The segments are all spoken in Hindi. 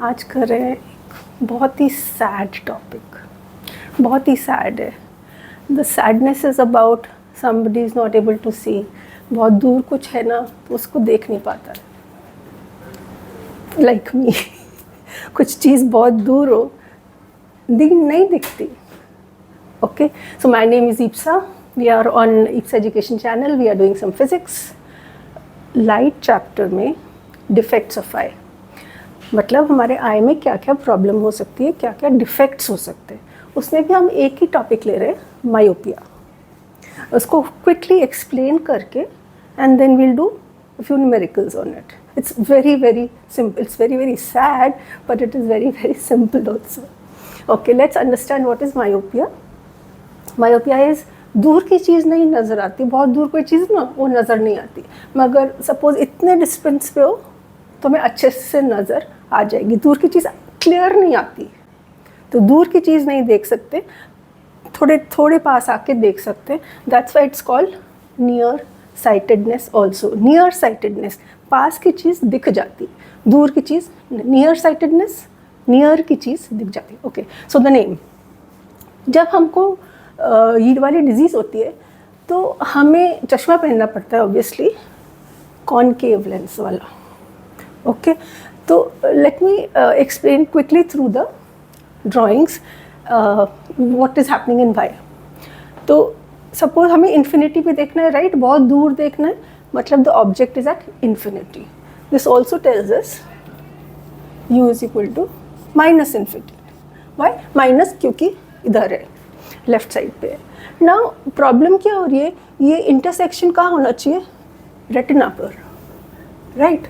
आज कर रहे हैं एक बहुत ही सैड टॉपिक, बहुत ही सैड है। The sadness is about somebody is not able to see। बहुत दूर कुछ है ना तो उसको देख नहीं पाता है, लाइक मी कुछ चीज़ बहुत दूर हो नहीं दिखती। Okay, so my name is Ipsa, we are on Ipsa education channel, we are doing some physics. Light chapter में डिफेक्ट्स ऑफ आई, मतलब हमारे आई में क्या क्या प्रॉब्लम हो सकती है, क्या क्या डिफेक्ट्स हो सकते हैं, उसमें भी हम एक ही टॉपिक ले रहे हैं, मायोपिया। उसको क्विकली एक्सप्लेन करके and then we'll do few numericals on it. It's very very simple, it's very very sad but it is very very simple also. Okay, let's understand what is myopia. Myopia is दूर की चीज़ नहीं नज़र आती, बहुत दूर कोई चीज़ ना वो नज़र नहीं आती, मगर सपोज इतने डिस्टेंस पे हो तो हमें अच्छे से नज़र आ जाएगी। दूर की चीज़ क्लियर नहीं आती, तो दूर की चीज़ नहीं देख सकते, थोड़े थोड़े पास आके देख सकते। That's why it's called near sightedness also. Near sightedness, पास की चीज़ दिख जाती, दूर की चीज़ नियर साइटेडनेस, नियर की चीज़ दिख जाती। Okay, so the name. जब हमको ये वाली डिजीज़ होती है तो हमें चश्मा पहनना पड़ता है, ऑब्वियसली कॉनकेव लेंस वाला। ओके, तो let me explain quickly through the drawings what is happening in Y. तो सपोज हमें इन्फिनिटी पे देखना है, राइट, बहुत दूर देखना है, मतलब the object is at infinity. This also tells us u is equal to minus infinity. Why minus? क्योंकि इधर है, लेफ्ट साइड पे है। नाउ प्रॉब्लम क्या हो रही है, ये इंटरसेक्शन कहाँ होना चाहिए? रेटिना पर, राइट,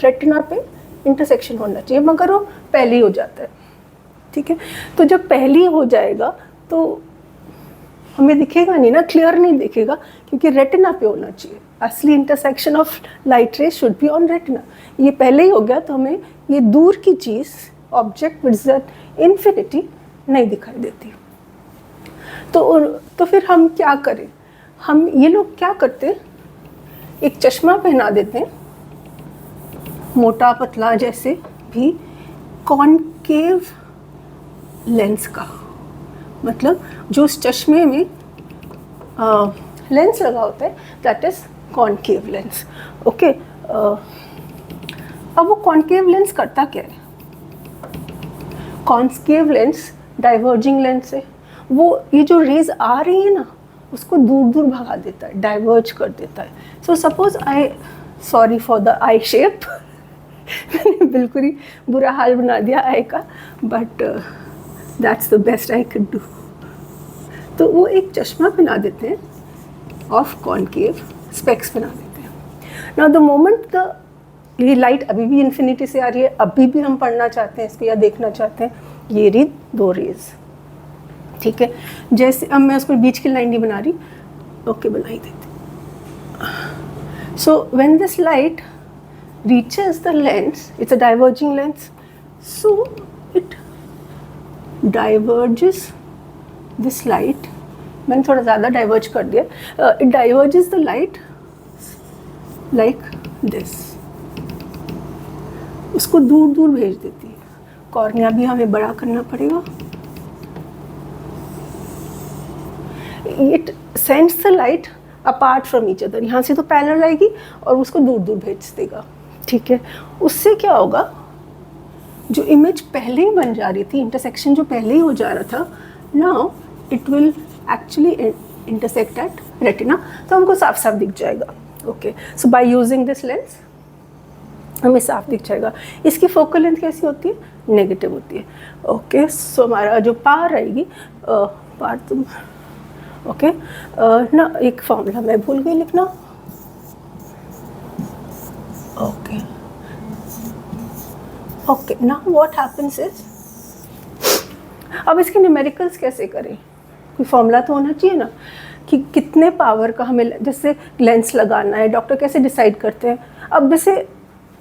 रेटिना पे इंटरसेक्शन होना चाहिए, मगर वो पहले ही हो जाता है। ठीक है, तो जब पहले हो जाएगा तो हमें दिखेगा नहीं ना, क्लियर नहीं दिखेगा, क्योंकि रेटिना पे होना चाहिए। असली इंटरसेक्शन ऑफ लाइट रे शुड बी ऑन रेटिना। ये पहले ही हो गया तो हमें ये दूर की चीज़, ऑब्जेक्ट विद इन्फिनिटी, नहीं दिखाई देती। तो फिर हम क्या करें? हम ये लोग क्या करते हैं, एक चश्मा पहना देते हैं, मोटा पतला जैसे भी, कॉनकेव लेंस का, मतलब जो उस चश्मे में लेंस लगा होता है, that is concave lens. Okay, अब वो कॉनकेव लेंस करता क्या है? कॉनकेव लेंस डाइवर्जिंग लेंस है, वो ये जो रेज आ रही है ना उसको दूर दूर भगा देता है, डाइवर्ज कर देता है। So suppose I, sorry for the I shape मैंने बिल्कुल ही बुरा हाल बना दिया आई का, but that's the best I can do. तो वो एक चश्मा पहना देते हैं ऑफ कॉनकेव, स्पेक्स पहना देते हैं। नाउ द मोमेंट ये लाइट अभी भी इन्फिनिटी से आ रही है, अभी भी हम पढ़ना चाहते हैं इसको या देखना चाहते हैं, ये रही दो रेज। ठीक है, जैसे अब मैं उसको बीच की लाइन नहीं बना रही, ओके बनाई देती। So when this light reaches the lens, it's a diverging lens, so it diverges this light, मैंने थोड़ा ज़्यादा डाइवर्ज कर दिया, it diverges the light like this, उसको दूर दूर भेज देती है। कॉर्निया भी हमें बड़ा करना पड़ेगा। It sends the light apart from each other, यहाँ से तो पैरेलल आएगी और उसको दूर दूर भेज देगा। ठीक है, उससे क्या होगा, जो इमेज पहले ही बन जा रही थी, इंटरसेक्शन जो पहले ही हो जा रहा था, now it will actually intersect at retina, तो हमको साफ साफ दिख जाएगा। Okay, so by using this lens हमें साफ दिख जाएगा। इसकी फोकल लेंथ कैसी होती है? नेगेटिव होती है। ओके, सो हमारा जो पार आएगी, पार तुम ओके ना, एक फॉर्मूला मैं भूल गई लिखना। Okay okay, now what happens is, अब इसके न्यूमेरिकल्स कैसे करें? कोई फॉर्मूला तो होना चाहिए ना, कि कितने पावर का हमें जैसे लेंस लगाना है, डॉक्टर कैसे डिसाइड करते हैं? अब जैसे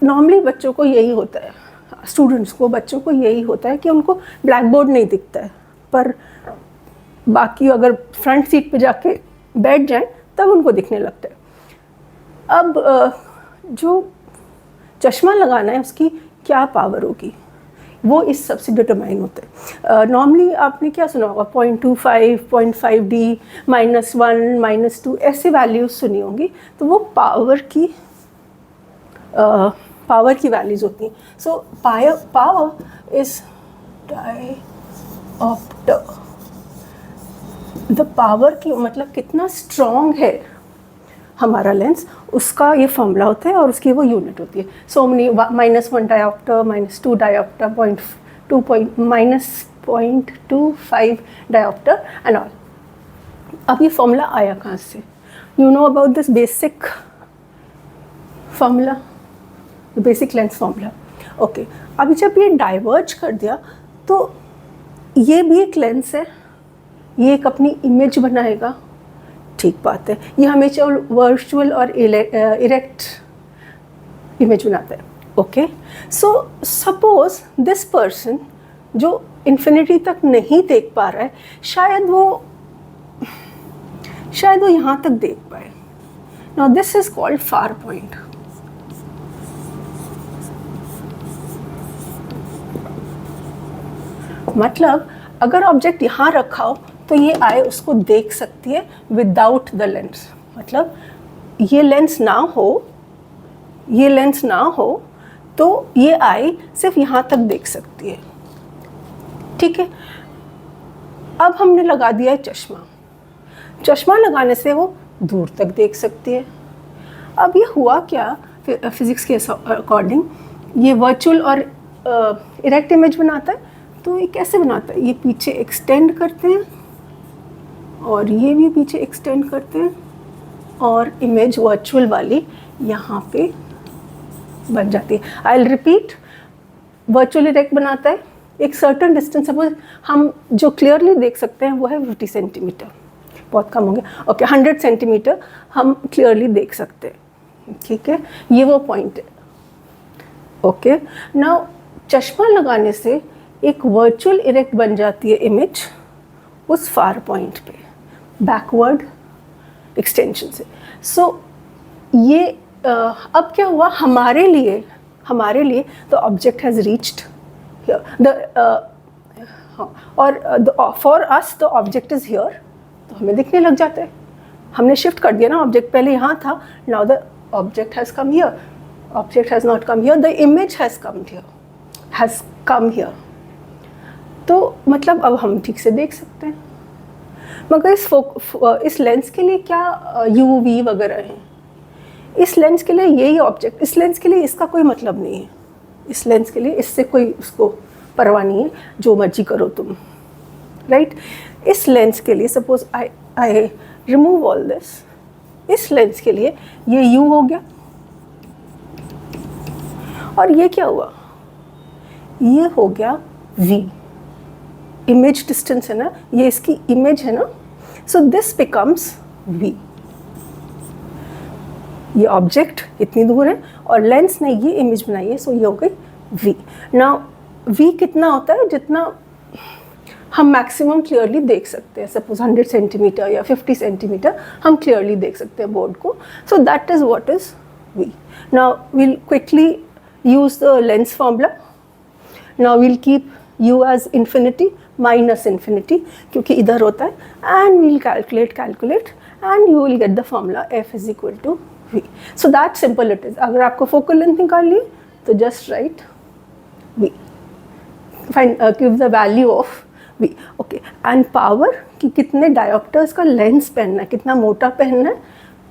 नॉर्मली बच्चों को यही होता है, स्टूडेंट्स को, बच्चों को यही होता है कि उनको ब्लैक बोर्ड नहीं दिखता है, पर बाकी अगर फ्रंट सीट पे जाके बैठ जाएं तब उनको दिखने लगता है। अब जो चश्मा लगाना है उसकी क्या पावर होगी, वो इस सबसे डिटरमाइन होते हैं। नॉर्मली आपने क्या सुना होगा, 0.25, 0.5D, -1, -2 ऐसे वैल्यूज़ सुनी होंगी, तो वो पावर की वैल्यूज़ होती हैं। So power is dioptre. The power की मतलब कितना स्ट्रॉन्ग है हमारा लेंस, उसका ये फॉर्मूला होता है और उसकी वो यूनिट होती है। So many -1 dioptre, -2 dioptre, -0.25 dioptre and all. अब ये फॉर्मूला आया कहाँ से? You know about this basic formula, basic lens formula. Okay, अभी जब ये डाइवर्ज कर दिया तो ये भी एक लेंस है, ये एक अपनी इमेज बनाएगा, ठीक बात है, ये हमेशा वर्चुअल और इरेक्ट इमेज बनाता है। Okay, so suppose this person जो इन्फिनिटी तक नहीं देख पा रहा है, शायद वो यहाँ तक देख पाए। Now this is called far point. मतलब अगर ऑब्जेक्ट यहाँ रखा हो तो ये आई उसको देख सकती है विदाउट द लेंस। मतलब ये लेंस ना हो तो ये आई सिर्फ यहाँ तक देख सकती है, ठीक है। अब हमने लगा दिया है चश्मा लगाने से वो दूर तक देख सकती है। अब ये हुआ क्या, फिजिक्स के अकॉर्डिंग ये वर्चुअल और इरेक्ट इमेज बनाता है। तो ये कैसे बनाता है, ये पीछे एक्सटेंड करते हैं और ये भी पीछे एक्सटेंड करते हैं और इमेज वर्चुअल वाली यहाँ पे बन जाती है। I will repeat, virtual erect बनाता है एक सर्टन डिस्टेंस, सपोज हम जो क्लियरली देख सकते हैं वो है 50 सेंटीमीटर, बहुत कम होंगे। ओके, 100 सेंटीमीटर हम क्लियरली देख सकते हैं, ठीक है, ये वो पॉइंट है। ओके, नाउ चश्मा लगाने से एक वर्चुअल इरेक्ट बन जाती है इमेज उस फार पॉइंट पे बैकवर्ड एक्सटेंशन से। सो ये अब क्या हुआ हमारे लिए द ऑब्जेक्ट हैज़ रीच्ड और for us the object is here, तो हमें दिखने लग जाता है। हमने शिफ्ट कर दिया ना, ऑब्जेक्ट पहले यहाँ था, now the object has come here, object has not come here, the image has come here. तो मतलब अब हम ठीक से देख सकते हैं। मगर इस लेंस के लिए क्या UV वगैरह हैं, इस लेंस के लिए यही ऑब्जेक्ट, इस लेंस के लिए इसका कोई मतलब नहीं है, इस लेंस के लिए इससे कोई उसको परवाह नहीं है, जो मर्जी करो तुम, राइट। इस लेंस के लिए suppose I remove all this, इस लेंस के लिए ये U हो गया और ये क्या हुआ, ये हो गया V, इमेज डिस्टेंस है ना, ये इसकी इमेज है ना, सो दिस बिकम्स V। ये ऑब्जेक्ट इतनी दूर है और लेंस ने ये इमेज बनाई है, सो ये हो गई V। नाउ V कितना होता है, जितना हम मैक्सिमम क्लियरली देख सकते हैं, सपोज 100 सेंटीमीटर या 50 सेंटीमीटर हम क्लियरली देख सकते हैं बोर्ड को, so that is what is V। Now we'll quickly use the lens formula. Now we'll keep U as infinity minus infinity क्योंकि इधर होता है, and we'll calculate and you will get the formula F is equal to V. So that simple it is. अगर आपको focal length निकालनी है तो just write V. Give the value of V. Okay. And power कि कितने diopters का lens पहनना है, कितना मोटा पहनना है,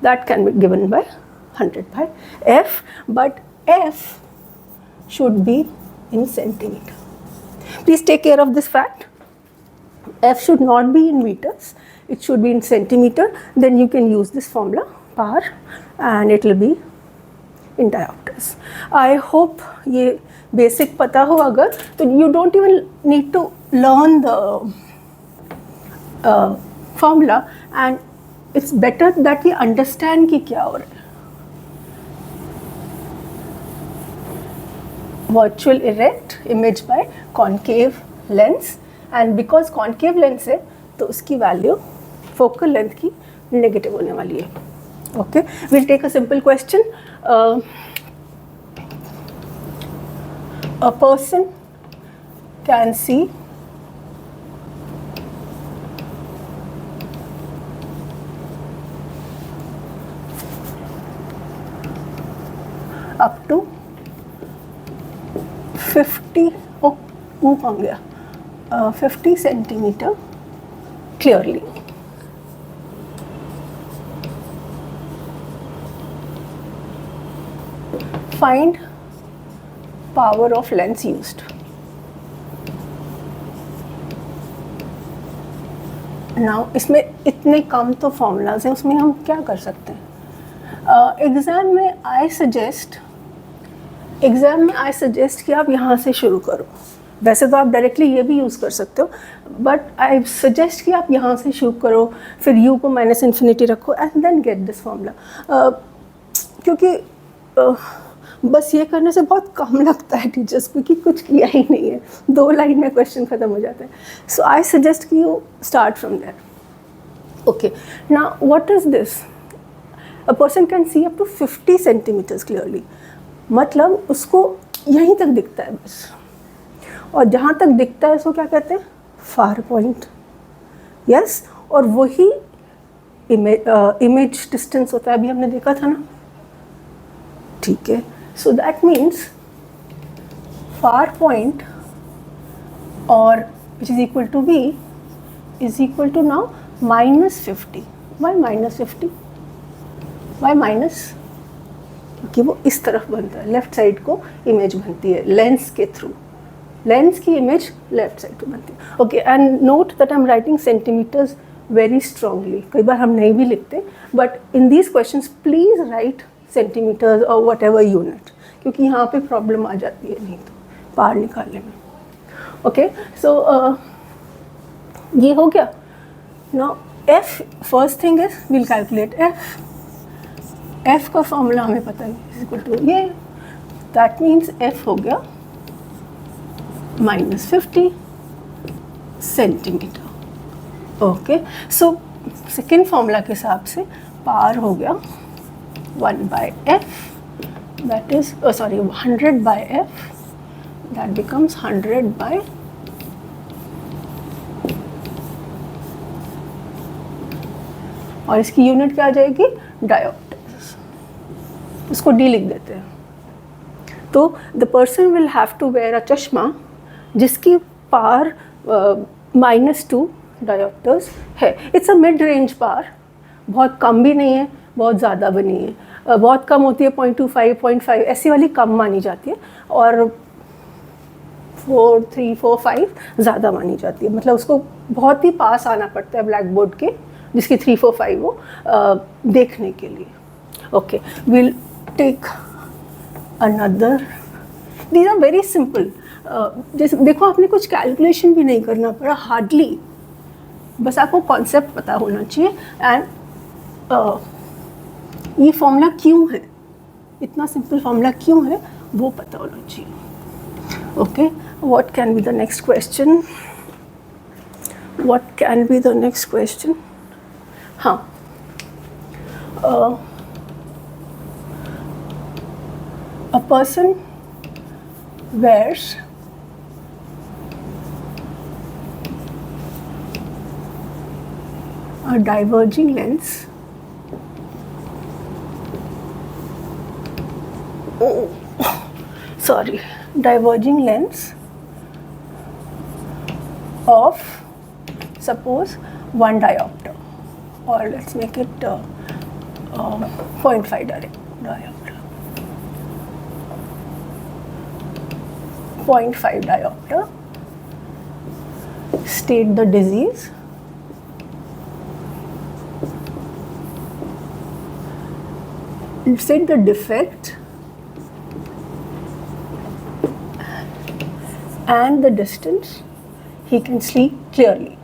that can be given by 100 by F, but F should be in centimeter. Please take care of this fact. F should not be in meters, it should be in centimeter. Then you can use this formula power and it will be in diopters. I hope ये basic पता हो अगर, तो you don't even need to learn the formula, and it's better that we understand कि क्या हो रहा है. Virtual erect image by concave lens, and because concave lens है तो उसकी वैल्यू focal length की नेगेटिव होने वाली है. Okay, we'll take a simple question. A person can see up to 50, oh, मुँह कौन गया, 50 centimeter clearly. Find power of lens used. Now इसमें इतने कम तो फॉर्मूलाज हैं, उसमें हम क्या कर सकते हैं? एग्ज़ाम में आई सजेस्ट कि आप यहाँ से शुरू करो. वैसे तो आप डायरेक्टली ये भी यूज़ कर सकते हो, बट आई सजेस्ट कि आप यहाँ से शुरू करो, फिर u को -∞ रखो and then get this formula. क्योंकि बस ये करने से बहुत कम लगता है टीचर्स को कि कुछ किया ही नहीं है, 2 लाइन में क्वेश्चन ख़त्म हो जाता है. सो आई सजेस्ट कि you start from there. Okay, now what is this? A person can see up to 50 centimetres clearly. मतलब उसको यहीं तक दिखता है बस, और जहाँ तक दिखता है उसको क्या कहते हैं? Far point. यस, और वही इमेज डिस्टेंस होता है, अभी हमने देखा था ना. ठीक है, so that means far point or which is equal to V is equal to now -50. Why -50? Why minus? क्योंकि वो इस तरफ बनता है, लेफ्ट साइड को इमेज बनती है लेंस के थ्रू. लेंस की इमेज लेफ्ट साइड को बनती है. Okay, and note that I am writing centimetres very strongly. कई बार हम नहीं भी लिखते, but in these questions please write centimetres और वट एवर यूनिट, क्योंकि यहाँ पे प्रॉब्लम आ जाती है नहीं तो पार निकालने में. ओके, सो ये हो गया. Now F, first thing is will calculate F. F का फॉर्मूला हमें पता है, इक्वल टू ये. दैट मीन्स एफ हो गया -50 centimetre. Okay, so second formula के हिसाब से पार हो गया 1/f, that is 100/f, that becomes 100/, और इसकी यूनिट क्या आ जाएगी? डायोप्टर्स. इसको डी लिख देते हैं. तो the person will have to wear a चश्मा जिसकी पार -2 डायोप्टर्स है. It's a mid range power, बहुत कम भी नहीं है, बहुत ज़्यादा भी नहीं है. बहुत कम होती है 0.25, 0.5, ऐसी वाली कम मानी जाती है, और 4, 3, 4, 5 ज़्यादा मानी जाती है. मतलब उसको बहुत ही पास आना पड़ता है ब्लैक बोर्ड के, जिसकी 3, 4, 5 हो देखने के लिए. Okay, will take another. These are very simple. जैसे देखो, आपने कुछ कैलकुलेशन भी नहीं करना पड़ा हार्डली, बस आपको कॉन्सेप्ट पता होना चाहिए. एंड ये फॉर्मूला क्यों है, इतना सिंपल फॉर्मूला क्यों है, वो पता होना चाहिए. Okay, what can be the next question? What can be the next question? हाँ, a person wears a diverging lens diverging lens of suppose 1 diopter, or let's make it 0.5 diopter. 0.5 diopter. State the disease. State the defect and the distance he can see clearly.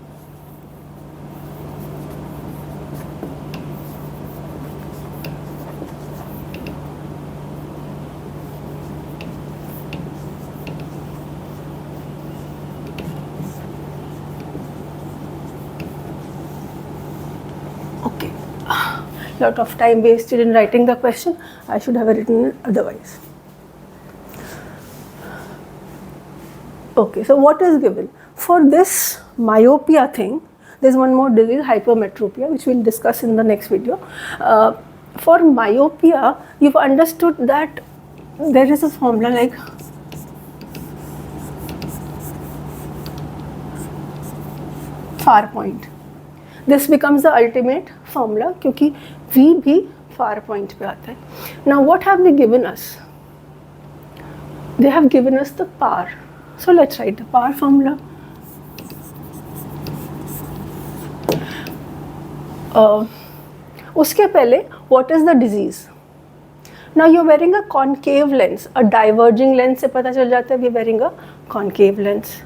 Okay, lot of time wasted in writing the question. I should have written it otherwise. Okay, so what is given? For this myopia thing, there's one more disease, hypermetropia, which we'll discuss in the next video. For myopia, you've understood that there is a formula like far point. This becomes the ultimate formula क्योंकि V भी far point पे आता है. Now what have they given us? They have given us the power. So let's write the power formula. उसके पहले what is the disease? Now you're wearing a concave lens. A diverging lens से पता चल जाता है we're wearing a concave lens.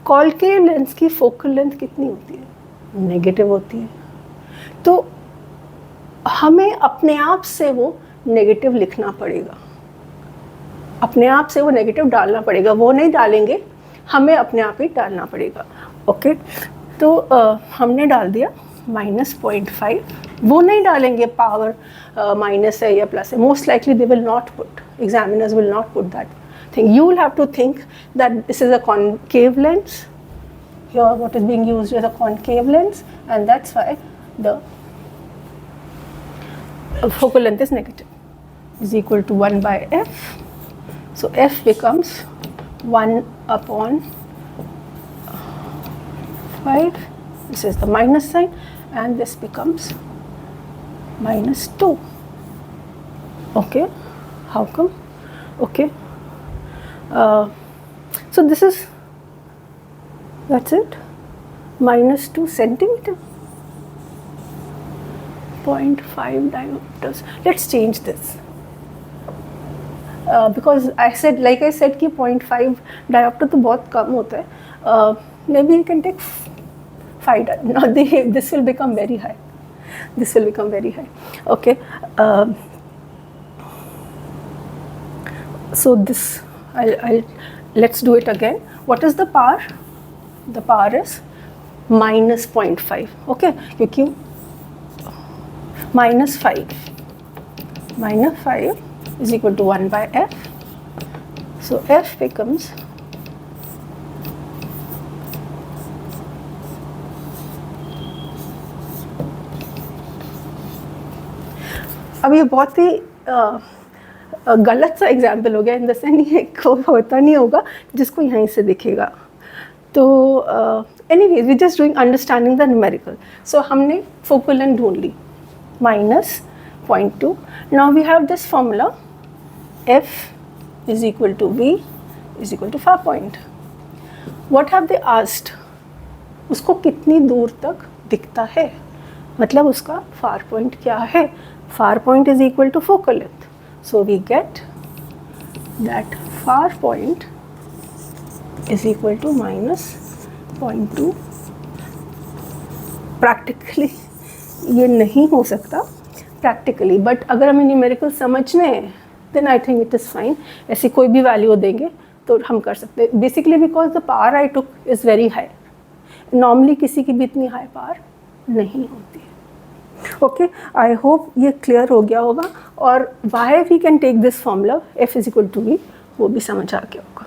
Concave lens की focal length कितनी होती है? नेगेटिव होती है. तो हमें अपने आप से वो नेगेटिव लिखना पड़ेगा, अपने आप से वो नेगेटिव डालना पड़ेगा. वो नहीं डालेंगे, हमें अपने आप ही डालना पड़ेगा. ओके, तो हमने डाल दिया -0.5. वो नहीं डालेंगे पावर माइनस है या प्लस है. Most likely they will not put, examiners will not put that thing. You will have to think that this is a concave lens. Here what is being used is a concave lens, and that's why the focal length is negative, is equal to 1 by f. So f becomes 1 upon 5. This is the minus sign, and this becomes -2. Okay, how come? Okay. So this is, that's it, -2 centimeter, 0.5 diopters. Let's change this because I said, like I said कि 0.5 diopter तो बहुत कम होता है. Maybe you can take 5. Now this will become very high. This will become very high. Okay. So this let's do it again. What is the power? The power is -0.5. Okay, क्योंकि -5 is equal to 1 by f. So f becomes अब ये बहुत ही गलत सा एग्जाम्पल हो गया. इन द सेंस ये होता नहीं होगा जिसको यहीं से दिखेगा. तो anyways we just doing understanding the numerical. So हमने फोकल लेंथ ढूंढ ली -0.2. Now we have this formula f is equal to v is equal to far point. What have they asked? उसको कितनी दूर तक दिखता है, मतलब उसका फार पॉइंट क्या है. Far point is equal to focal length. So we get that far point is equal to -0.2. Practically ये नहीं हो सकता practically, but अगर हमें न्यूमेरिकल समझने हैं then I think it is fine. ऐसी कोई भी वैल्यू देंगे तो हम कर सकते हैं. Basically because the power I took is very high. Normally किसी की भी इतनी हाई पावर नहीं होती है. ओके, आई होप ये क्लियर हो गया होगा. और why we can take this formula f is equal to v, वो भी समझ आ गया होगा.